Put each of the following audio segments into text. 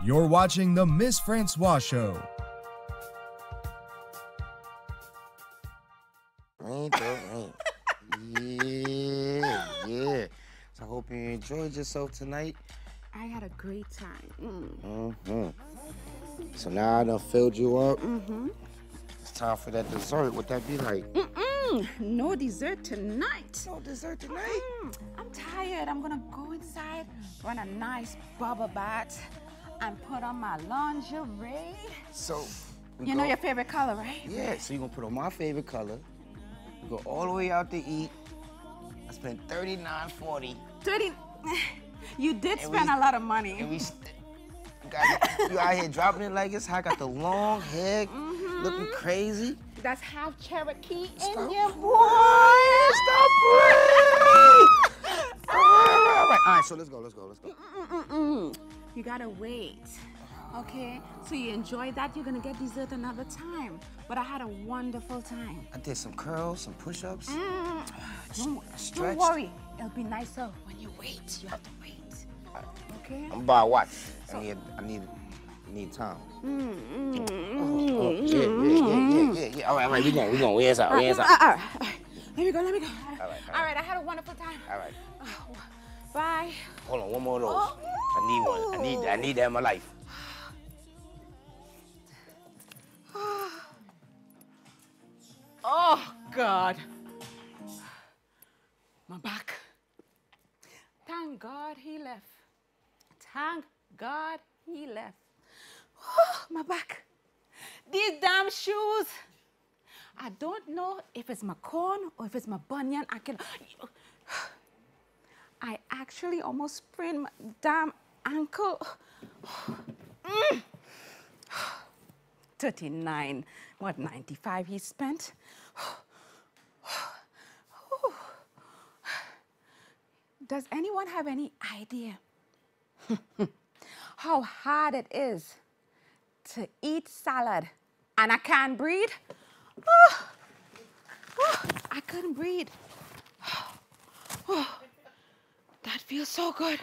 You're watching The Miss Francois Show. Rain, Doreen. Yeah. So I hope you enjoyed yourself tonight. I had a great time. So now I done filled you up. It's time for that dessert. What that be like? No dessert tonight. No dessert tonight? I'm tired. I'm gonna go inside, run a nice bubble bath, and put on my lingerie. So, you know your favorite color, right? Yeah, so you're gonna put on my favorite color. We go all the way out to eat. I spent $39.40. 30. You did spend a lot of money. And you out here dropping it like it's hot. Got the long hair, looking crazy. That's half Cherokee Stop Indian playing. boy. Stop playing. All right, so let's go. You gotta wait, okay? So you enjoy that, you're gonna get dessert another time. But I had a wonderful time. I did some curls, some push-ups. Don't worry, it'll be nicer when you wait. You have to wait, okay? I'm about to watch. I need time. Yeah. All right, we going. Where's out? Let me go. All right, I had a wonderful time. All right. Bye. Hold on, one more of those. I need one. I need that in my life. Oh, God. My back. Thank God he left. Thank God he left. Oh, my back. These damn shoes. I don't know if it's my corn or if it's my bunion. I actually almost sprained my damn ankle. 39, what, 95 he spent? Does anyone have any idea how hard it is to eat salad and I can't breathe? I couldn't breathe. That feels so good.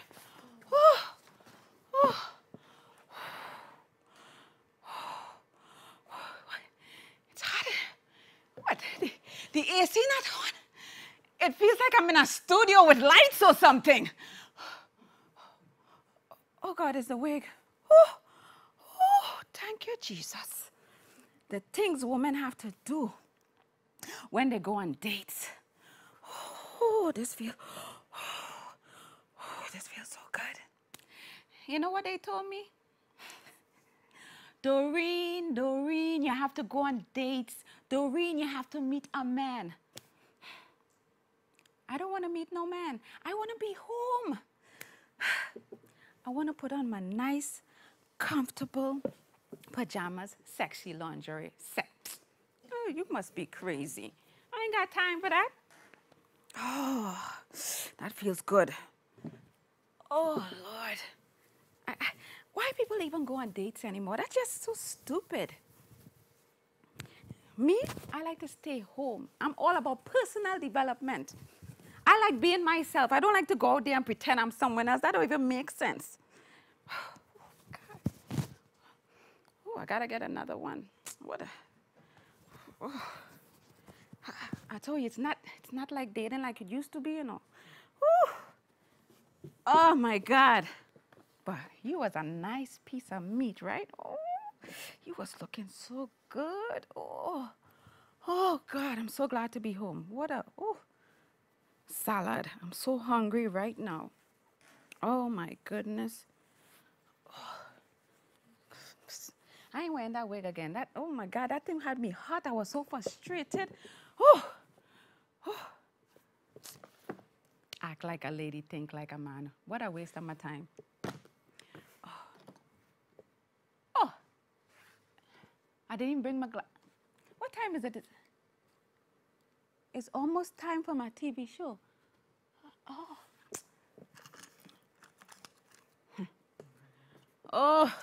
It's hot. What? The AC not on? It feels like I'm in a studio with lights or something. Oh, God, it's the wig. Thank you, Jesus. The things women have to do when they go on dates. This feels so good. You know what they told me? Doreen, you have to go on dates. Doreen, you have to meet a man. I don't want to meet no man. I want to be home. I want to put on my nice, comfortable pajamas, sexy lingerie set. Oh, you must be crazy. I ain't got time for that. Oh, that feels good. Oh, Lord. Why people even go on dates anymore? That's just so stupid. Me, I like to stay home. I'm all about personal development. I like being myself. I don't like to go out there and pretend I'm someone else. That don't even make sense. Oh, God. Oh, I gotta get another one. I told you, it's not like dating like it used to be, you know. Whew. Oh, my God. But you was a nice piece of meat, right? Oh, you was looking so good. Oh, God, I'm so glad to be home. Salad. I'm so hungry right now. Oh, my goodness. I ain't wearing that wig again. Oh, my God, that thing had me hot. I was so frustrated. Act like a lady, think like a man. What a waste of my time. I didn't even bring my glass. What time is it? It's almost time for my TV show. Oh,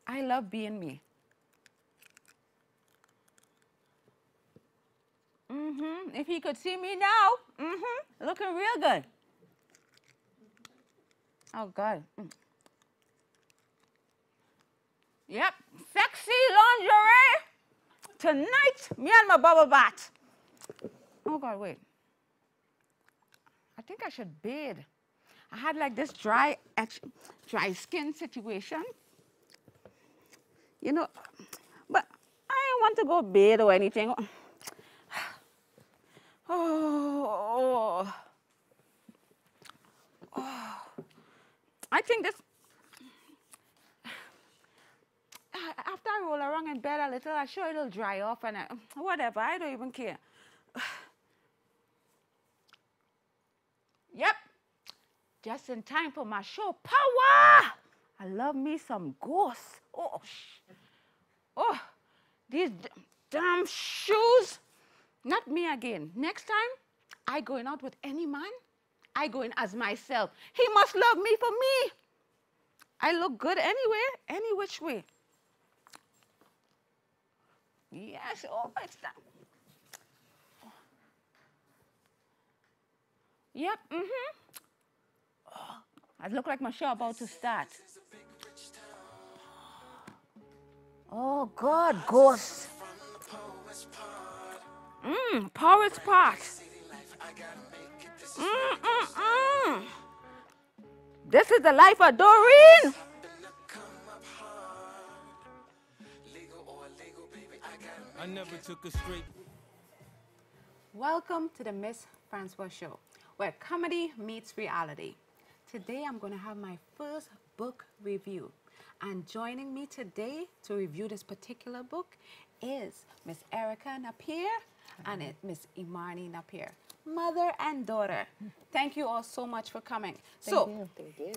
I love being me. If he could see me now, looking real good. Oh, God. Yep, sexy lingerie. Tonight, me and my bubble bath. Oh God, wait. I think I should bathe. I had like this dry skin situation. You know, but I don't want to go bathe or anything. Oh, oh. I think this, after I roll around in bed a little, I'm sure it'll dry off and whatever, I don't even care. Yep, just in time for my show, Power! I love me some ghosts. Oh, these damn shoes. Not me again. Next time, I going out with any man, I go in as myself. He must love me for me. I look good anywhere, any which way. Yes, oh, it's that. Yep, Oh, I look like my show about to start. Oh, God, ghosts. Power's part. This is the life of Doreen. I never took a straight. Welcome to the Miss Francois Show, where comedy meets reality. Today I'm going to have my first book review. And joining me today to review this particular book is Miss Ericka Napier and Miss Imani Napier, mother and daughter. Thank you all so much for coming. Thank you.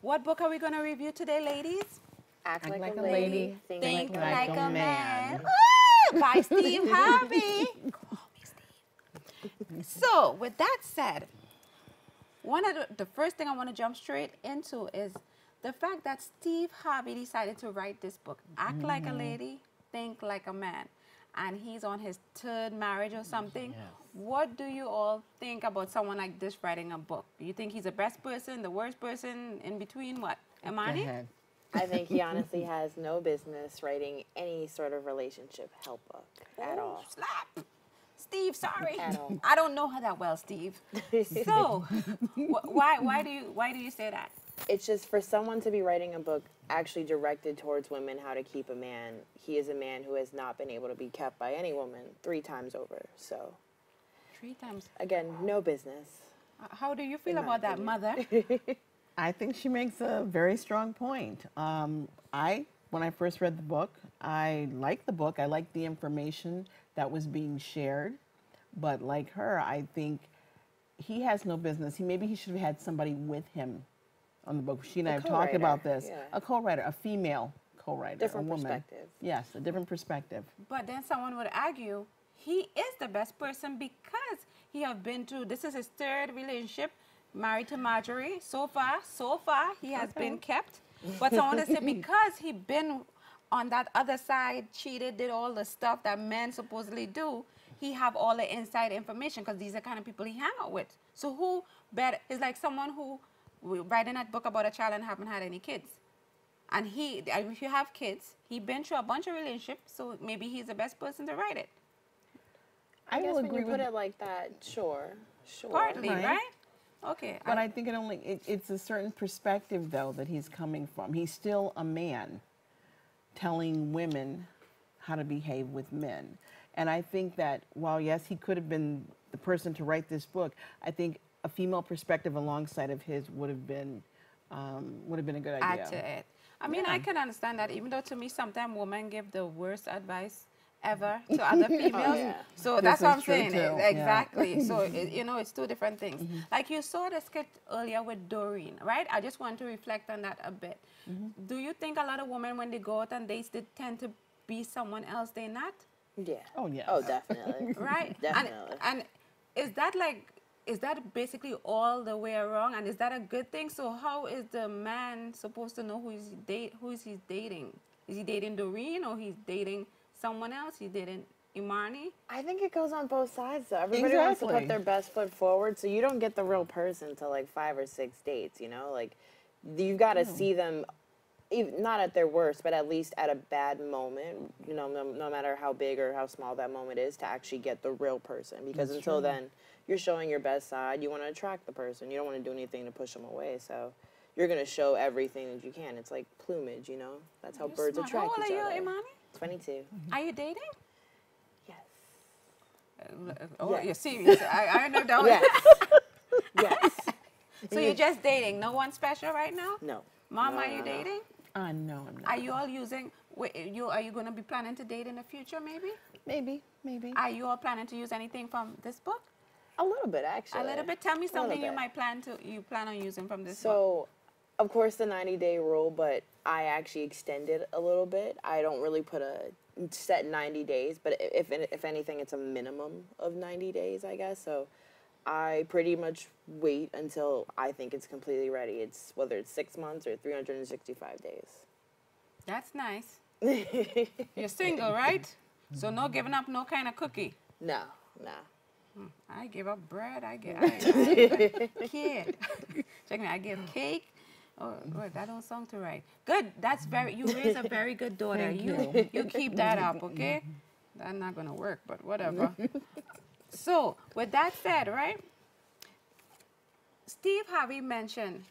What book are we going to review today, ladies? Act like a lady. Think like a man. Ooh, by Steve Harvey. Call me Steve. So, with that said, one of the first thing I want to jump straight into is the fact that Steve Harvey decided to write this book, Act Like a Lady, Think Like a Man. And he's on his third marriage or something. Yes. What do you all think about someone like this writing a book? Do you think he's the best person, the worst person, in between? What? Imani? I think he honestly has no business writing any sort of relationship help book at all. Slap. Steve, sorry. At all. I don't know her that well, Steve. So, why do you say that? It's just for someone to be writing a book actually directed towards women, how to keep a man. He is a man who has not been able to be kept by any woman 3 times over. So, 3 times. Again, no business. How do you feel about that, mother? I think she makes a very strong point. When I first read the book, I liked the book. I liked the information that was being shared. But like her, I think he has no business. Maybe he should have had somebody with him on the book. She and I have talked about this. Yeah. A co-writer, a female co-writer, different a woman. Perspective. Yes, a different perspective. But then someone would argue he is the best person because he have been through, this is his 3rd relationship, married to Marjorie. So far, he has been kept. But someone would say because he been on that other side, cheated, did all the stuff that men supposedly do, he have all the inside information because these are the kind of people he hang out with. So who better, is like someone who writing that book about a child and haven't had any kids. And if you have kids, he been through a bunch of relationships, so maybe he's the best person to write it. I guess when you put it like that, sure. Partly, right? Okay. But I think it's a certain perspective, though, that he's coming from. He's still a man telling women how to behave with men. And I think that while, yes, he could have been the person to write this book, I think a female perspective alongside of his would have been a good idea. Add to it. I mean, I can understand that, even though to me sometimes women give the worst advice ever to other females. So that's what I'm saying. Too. Exactly. Yeah. So, it's 2 different things. Like you saw the skit earlier with Doreen, right? I just want to reflect on that a bit. Do you think a lot of women, when they go out and dates, they tend to be someone else they're not? Yeah. Oh, yeah. Oh, definitely. Right? Definitely. And is that basically all the way around? And is that a good thing? So how is the man supposed to know who is he dating? Is he dating Doreen or he's dating someone else? He's dating Imani? I think it goes on both sides, though. Everybody wants to put their best foot forward, so you don't get the real person till like 5 or 6 dates, Like, you've got to see them even, not at their worst, but at least at a bad moment, you know, no matter how big or how small that moment is, to actually get the real person. Because until then, you're showing your best side. You want to attract the person. You don't want to do anything to push them away. So you're going to show everything that you can. It's like plumage, you know? That's how birds attract each other. How old are you, Imani? 22. Are you dating? Yes. You're serious. I know that. Yes. Yes. So you're just dating? No one special right now? No. Mom, No, are you no. dating? No, I'm not. Are you all using, are you going to be planning to date in the future, maybe? Maybe. Are you all planning to use anything from this book? A little bit, actually. A little bit. Tell me something you bit. might plan on using from this book. So, of course, the 90-day rule, but I actually extended a little bit. I don't really put a set 90 days, but if anything, it's a minimum of 90 days, I guess. So I pretty much wait until I think it's completely ready. It's whether it's 6 months or 365 days. That's nice. You're single, right? So no giving up no kind of cookie. No. I give up bread. I give kid. Check me. I give cake. Oh, that don't sound too right. Good. That's you raise a very good daughter. You keep that up, okay? That's not gonna work, but whatever. So with that said, right? Steve Harvey mentioned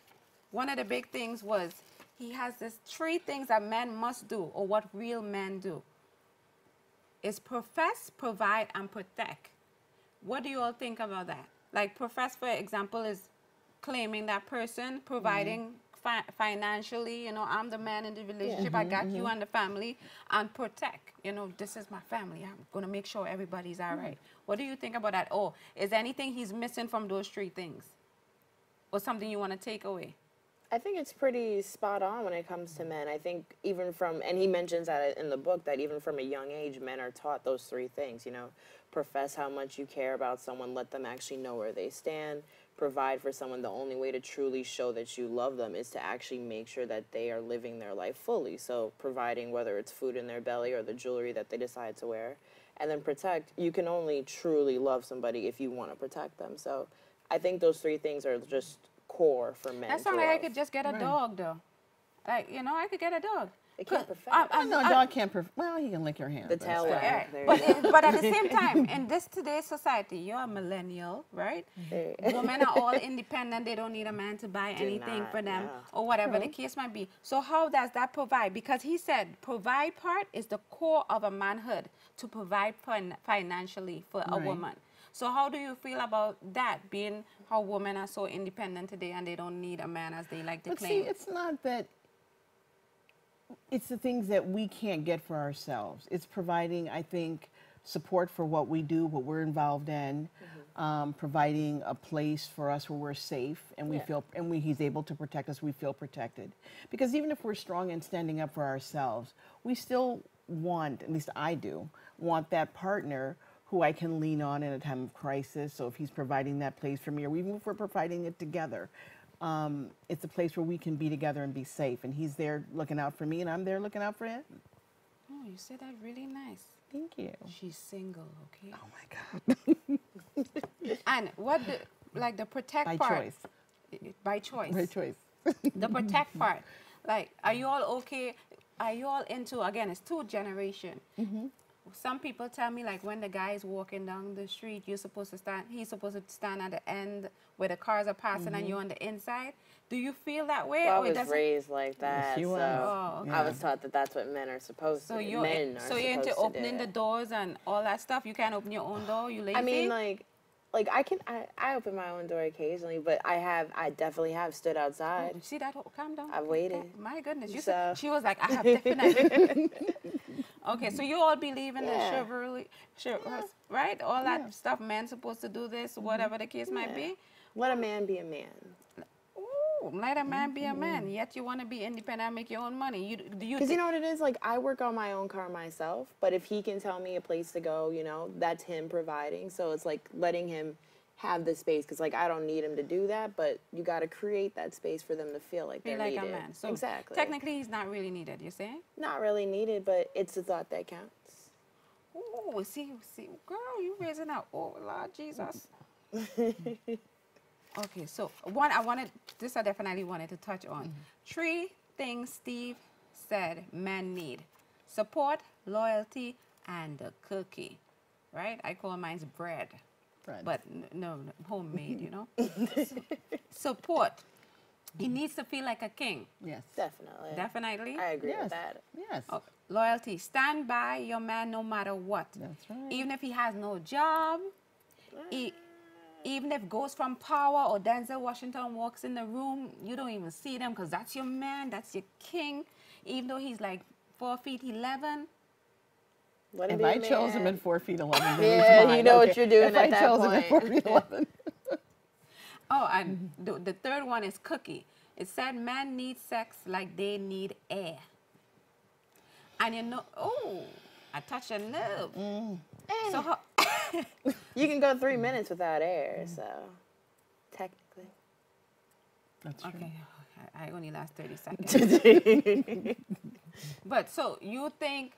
one of the big things was he has this 3 things that men must do, or what real men do. Is profess, provide, and protect. What do you all think about that? Like profess, for example, is claiming that person, providing financially, you know, I'm the man in the relationship, I got you and the family, and protect, you know, this is my family, I'm going to make sure everybody's all right. What do you think about that? Oh, is there anything he's missing from those 3 things? Or something you want to take away? I think it's pretty spot on when it comes to men. I think even from, and he mentions that in the book, that even from a young age, men are taught those 3 things, you know, profess how much you care about someone, let them actually know where they stand, provide for someone. The only way to truly show that you love them is to actually make sure that they are living their life fully. So providing, whether it's food in their belly or the jewelry that they decide to wear. And then protect, you can only truly love somebody if you want to protect them. So I think those 3 things are just core for men. That sounds like I could just get a dog, though. Like, you know, I could get a dog. It can't perfect. No, a dog can't well, he can lick your hand. The tail wag. But at the same time, in today's society, you're a millennial, right? Women are all independent. They don't need a man to buy anything for them or whatever the case might be. So how does that provide? Because he said provide part is the core of a manhood, to provide financially for a woman. So how do you feel about that, being how women are so independent today and they don't need a man as they like to claim? See, it's not that, it's the things that we can't get for ourselves. It's providing, I think, support for what we do, what we're involved in, providing a place for us where we're safe and we feel, and he's able to protect us, we feel protected. Because even if we're strong and standing up for ourselves, we still want, at least I do, want that partner who I can lean on in a time of crisis. So if he's providing that place for me, or even if we're providing it together, it's a place where we can be together and be safe. And he's there looking out for me, and I'm there looking out for him. Oh, you said that really nice. Thank you. She's single, okay? Oh my God. And what, like the protect By part? choice. By choice. By choice. The protect part. Like, are you all okay? Are you all into, again, it's 2 generation. Some people tell me, like, when the guy is walking down the street, he's supposed to stand at the end where the cars are passing and you're on the inside. Do you feel that way? Well, I was raised like that, Yes, so I was taught that that's what men are supposed to do. You're into opening the doors and all that stuff? You can't open your own door? You lazy? I mean, like I open my own door occasionally, but I definitely have stood outside. Oh, see that? Calm down. I've waited. Okay. My goodness. She So- was like, I have definitely. Okay, so you all believe in the chivalry, right? All that stuff, men supposed to do this, whatever the case might be. Let a man be a man. Ooh, let a man be a man, yet you want to be independent and make your own money. Because you know what it is? Like, I work on my own car myself, but if he can tell me a place to go, you know, that's him providing. So it's like letting him have the space, because, like, I don't need him to do that, but you got to create that space for them to feel like they're needed. a man. So exactly. Technically, he's not really needed, you're saying? Not really needed, but it's the thought that counts. Oh, see, girl, you raising up. Oh, Lord Jesus. Okay, so I definitely wanted to touch on 3 things Steve said men need: support, loyalty, and the cookie. Right? I call mine bread. But no, homemade, you know. Support. He needs to feel like a king. Yes. Definitely. Definitely. I agree with that. Yes. Oh, loyalty. Stand by your man no matter what. That's right. Even if he has no job, even if Ghost from Power or Denzel Washington walks in the room, you don't even see them because that's your man, that's your king. Even though he's like 4 feet 11. If I chose him at 4 feet 11, then yeah, he's mine. you know what you're doing if at I that chose point. him at 4 feet 11. Oh, and the third one is cookie. It said men need sex like they need air. And you know, oh, I touched a nerve. So how, You can go 3 minutes without air, so technically. That's true. okay, I only last 30 seconds. But so you think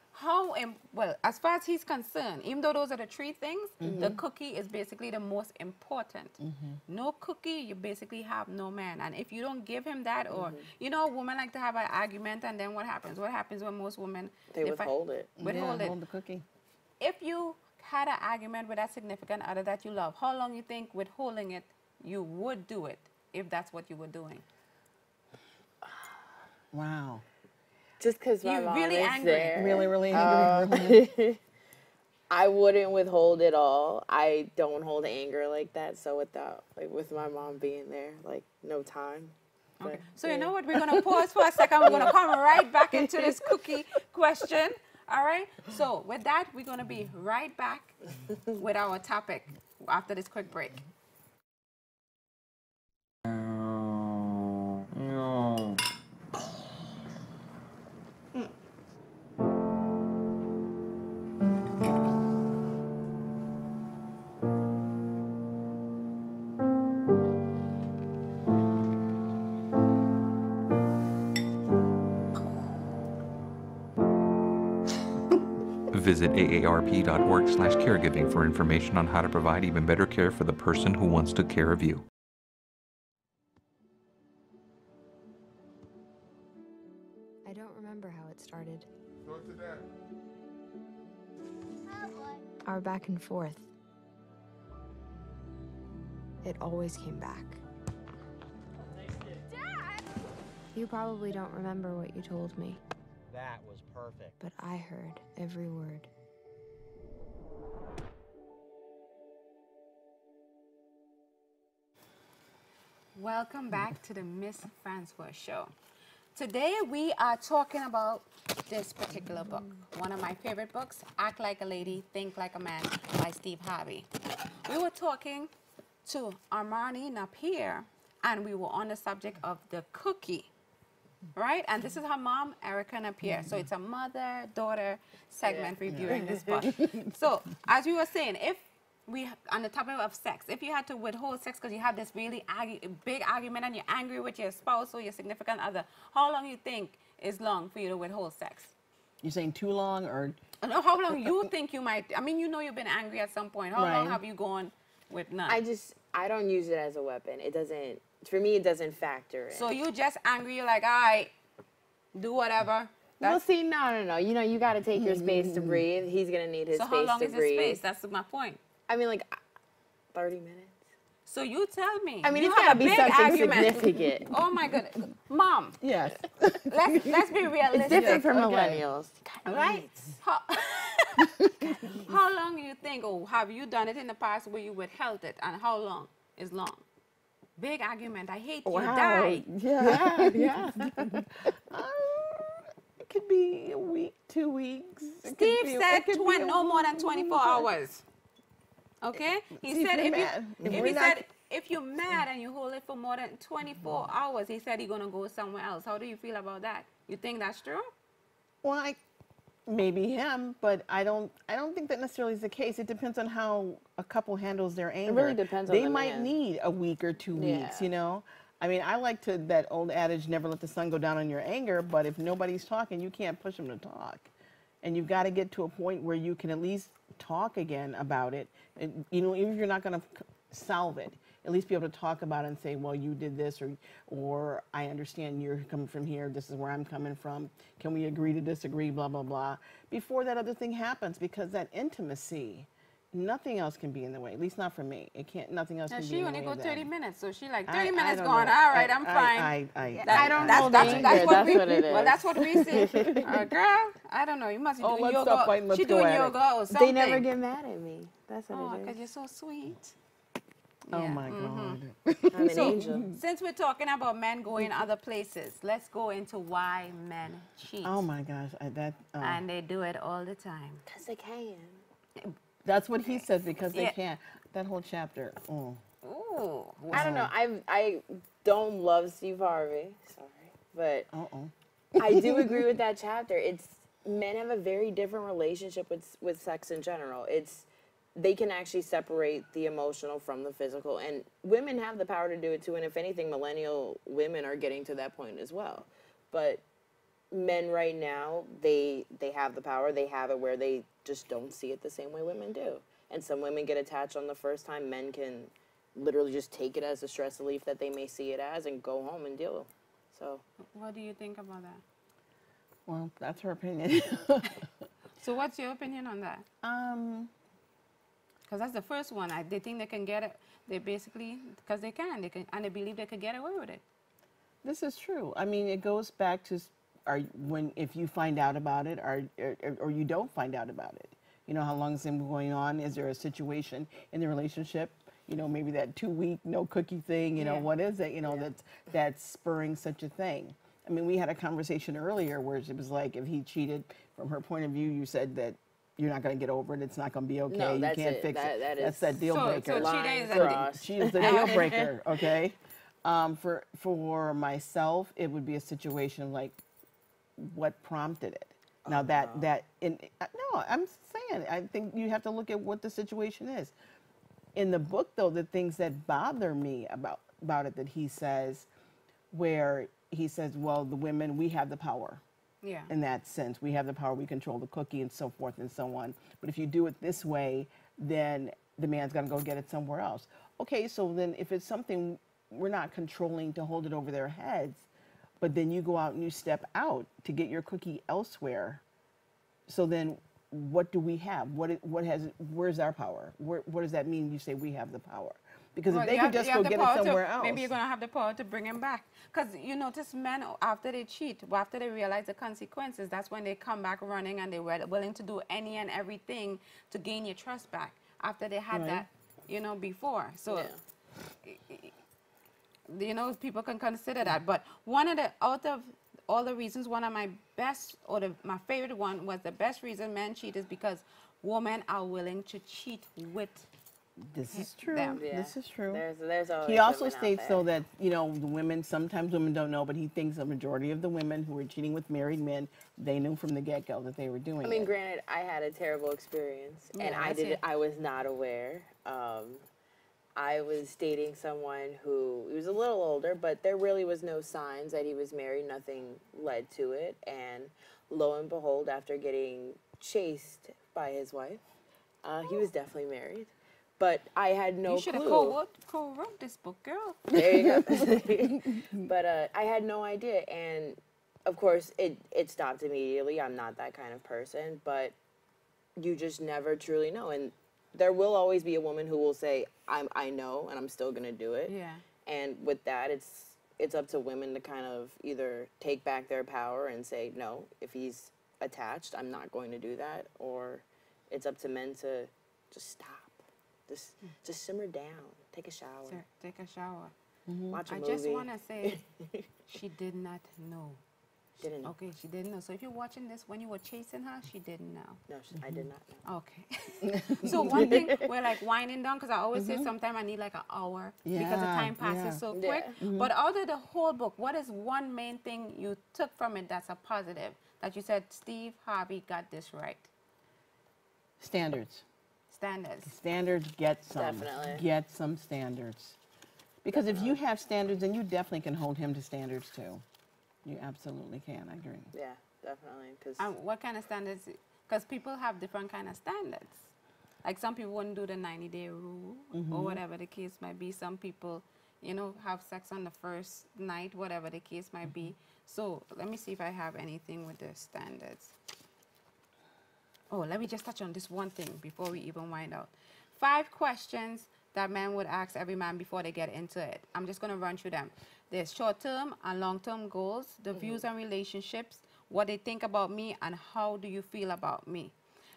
well, as far as he's concerned, even though those are the 3 things, the cookie is basically the most important. No cookie, you basically have no man. And if you don't give him that, or, you know, women like to have an argument, and then what happens? What happens when most women... They withhold it. Withhold it. Hold the cookie. If you had an argument with that significant other that you love, how long you think withholding it, you would do it, if that's what you were doing? Wow. Just because my You're mom really is angry. there. Really, really angry. Really. I wouldn't withhold it all. I don't hold anger like that. So with my mom being there, like no time. Okay. So you know what? We're going to pause for a second. We're going to come right back into this cookie question. All right? So with that, we're going to be right back with our topic after this quick break. Visit aarp.org/caregiving for information on how to provide even better care for the person who wants to care of you. I don't remember how it started. Our back and forth. It always came back. Dad! You probably don't remember what you told me. That was perfect. But I heard every word. Welcome back to the Miss Francois Show. Today we are talking about this particular book, one of my favorite books, Act Like a Lady, Think Like a Man by Steve Harvey. We were talking to Imani Napier, and we were on the subject of the cookie, right? And this is her mom, Ericka and Napier. So it's a mother-daughter segment reviewing this book. So as we were saying, if we, on the topic of sex, if you had to withhold sex because you have this really big argument and you're angry with your spouse or your significant other, how long you think is long for you to withhold sex? You saying too long or? No, how long you think you might? I mean, you know you've been angry at some point. How long have you gone with none? I don't use it as a weapon. It doesn't, for me, it doesn't factor in. So you just angry, you're like, all right, do whatever. Well, see, no. You know, you got to take your space to breathe. He's going to need his space to breathe. So how long is his space? That's my point. I mean, like, 30 minutes. So you tell me. I mean, you it's got to be something argument. significant. Oh, my goodness. Mom. Yes. Let's be realistic. It's different for millennials. Right? How long do you think, or have you done it in the past where you withheld it, and how long is long? Big argument. I hate you. Die. Yeah. It could be a week, 2 weeks. Steve said no more than 24 hours. Okay? He said if you're mad and you hold it for more than 24 hours, he said he's gonna go somewhere else. How do you feel about that? You think that's true? Well, maybe him, but I don't think that necessarily is the case. It depends on how a couple handles their anger. It really depends on They the might man. need a week or 2 weeks, you know? I mean, I like that old adage, never let the sun go down on your anger, but if nobody's talking, you can't push them to talk. And you've got to get to a point where you can at least talk again about it. And, you know, even if you're not going to solve it. At least be able to talk about it and say, well, you did this, or I understand you're coming from here, this is where I'm coming from. Can we agree to disagree, blah, blah, blah, before that other thing happens, because that intimacy, nothing else can be in the way, at least not for me. It can't, nothing else can be in the way. She only go 30 minutes, so she like 30 I minutes don't gone, know. all right, I'm fine. I don't know. That's what it is. Well, that's what we see. Girl, I don't know, you must be doing yoga. She doing yoga or something. They never get mad at me. That's what it is. Because you're so sweet. Oh my God. I'm an angel. Since we're talking about men going other places, let's go into why men cheat. Oh my gosh, And they do it all the time. Because they can. That's what he says, because they can't. That whole chapter. Oh. Ooh. I don't know. I don't love Steve Harvey. Sorry. But I do agree with that chapter. It's men have a very different relationship with sex in general. They can actually separate the emotional from the physical, and women have the power to do it too, and if anything, millennial women are getting to that point as well. But men right now, they have the power, they have it where they just don't see it the same way women do. And some women get attached on the first time. Men can literally just take it as a stress relief that they may see it as and go home and deal. So what do you think about that? Well, that's her opinion. So what's your opinion on that? Because that's the first one. They think they can get it. They basically, because they can, and they believe they could get away with it. This is true. I mean, it goes back to if you find out about it, or you don't find out about it. You know, how long has it been going on? Is there a situation in the relationship? You know, maybe that 2-week no cookie thing. You know, what is it? You know, that's spurring such a thing. I mean, we had a conversation earlier where it was like, if he cheated, from her point of view, you said that you're not going to get over it. It's not going to be okay. No, you can't fix it. That's that deal breaker. So she is the deal breaker. Okay. For myself, it would be a situation like, what prompted it? Now no, I'm saying, I think you have to look at what the situation is. In the book, though, the things that bother me about it that he says, where he says, well, the women, we have the power. Yeah. In that sense, we have the power, we control the cookie and so forth and so on. But if you do it this way, then the man's gonna go get it somewhere else. Okay, so then if it's something we're not controlling to hold it over their heads, but then you go out and you step out to get your cookie elsewhere, so then what do we have? Where's our power? What does that mean you say we have the power? Because if they could just go get it somewhere else. Maybe you're going to have the power to bring him back. Because you notice men, after they cheat, after they realize the consequences, that's when they come back running and they're willing to do any and everything to gain your trust back. After they had that, you know, before. So, you know, people can consider that. But out of all the reasons, one of my best, my favorite one was the best reason men cheat is because women are willing to cheat with This is true. them. Yeah. This is true. There's always He also women out states, there. though, that, you know, the women, sometimes women don't know, but he thinks a majority of the women who were cheating with married men, they knew from the get-go that they were doing it. I mean, granted, I had a terrible experience, and I was not aware. I was dating someone who, he was a little older, but there really was no signs that he was married. Nothing led to it. And lo and behold, after getting chased by his wife, he was definitely married. But I had no clue. You should have co-wrote this book, girl. There you go. But I had no idea. And, of course, it stopped immediately. I'm not that kind of person. But you just never truly know. And there will always be a woman who will say, I know, and I'm still going to do it. Yeah. And with that, it's up to women to kind of either take back their power and say, no, if he's attached, I'm not going to do that. Or it's up to men to just stop. Just simmer down. Take a shower. Sir, take a shower. Watch a movie. I just want to say, she did not know. Didn't know. Okay, she didn't know. So if you're watching this, when you were chasing her, she didn't know. No, I did not know. Okay. So one thing, we're like winding down, because I always say sometimes I need like an hour because the time passes so quick. But out of the whole book, what is one main thing you took from it that's a positive, that you said, Steve Harvey got this right? Standards. Standards. Standards, get some. Definitely. Get some standards. Because if you have standards, then you definitely can hold him to standards too. You absolutely can, I agree. Yeah, definitely. Cause What kind of standards? Because people have different kind of standards. Like some people wouldn't do the 90-day rule or whatever the case might be. Some people, you know, have sex on the first night, whatever the case might be. So let me see if I have anything with the standards. Oh, let me just touch on this one thing before we even wind out. 5 questions that men would ask every man before they get into it. I'm just going to run through them. There's short-term and long-term goals, the views on relationships, what they think about me, and how do you feel about me.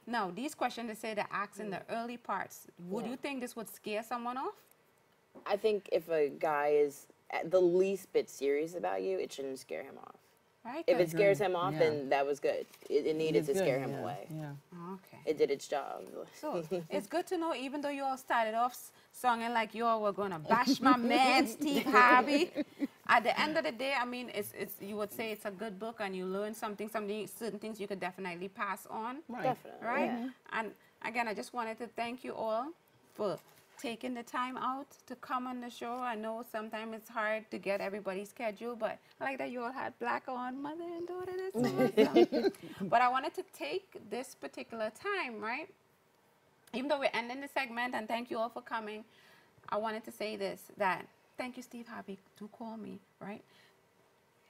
Now, these questions, they say they're asked in the early parts. Would you think this would scare someone off? I think if a guy is at the least bit serious about you, it shouldn't scare him off. Right? If it scares him off, then that was good. It needed to scare him away. Yeah. Okay. It did its job. So it's good to know, even though you all started off singing like you all were going to bash my man, Steve Harvey. At the end of the day, I mean, it's you would say it's a good book and you learn something, certain things you could definitely pass on. Right. Definitely. Right? Yeah. And again, I just wanted to thank you all for taking the time out to come on the show. I know sometimes it's hard to get everybody's schedule, but I like that you all had black on, mother and daughter. That's awesome. But I wanted to take this particular time, right? Even though we're ending the segment, and thank you all for coming, I wanted to say this, that thank you, Steve Harvey. Do call me, right?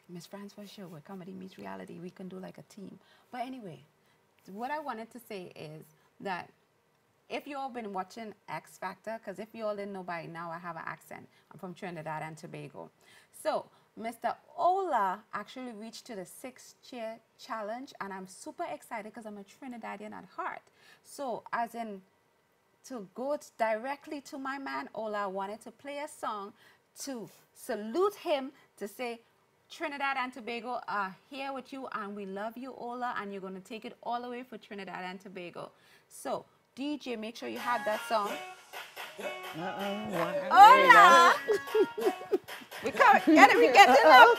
Miss Francois Show, where comedy meets reality. We can do like a team. But anyway, what I wanted to say is that if you all been watching X Factor, because if you all didn't know by now, I have an accent. I'm from Trinidad and Tobago. So Mr. Ola actually reached to the 6-chair challenge, and I'm super excited because I'm a Trinidadian at heart. So as in, to go directly to my man Ola, I wanted to play a song to salute him, to say, Trinidad and Tobago are here with you, and we love you, Ola, and you're going to take it all the way for Trinidad and Tobago. So, DJ, make sure you have that song. Hola! We come, get it, we get it up.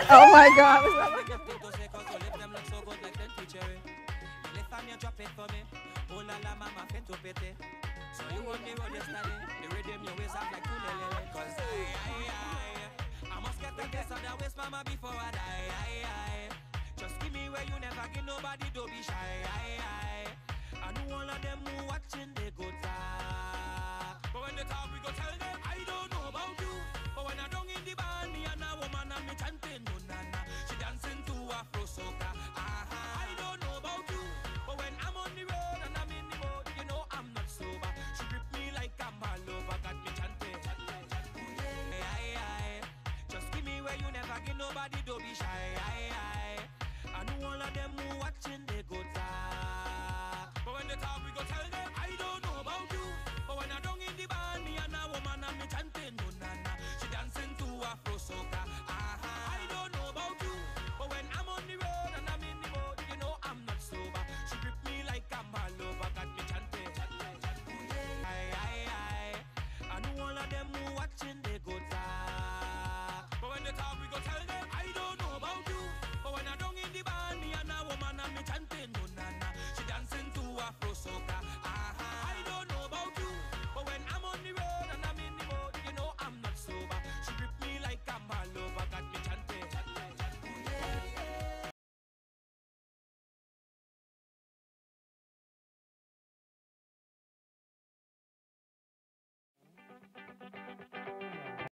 Oh my God. So you want me what you study? The rhythm your waist up like kulele. Cause I must get the taste of the waist mama before I die. Just give me where you never give nobody, don't be shy.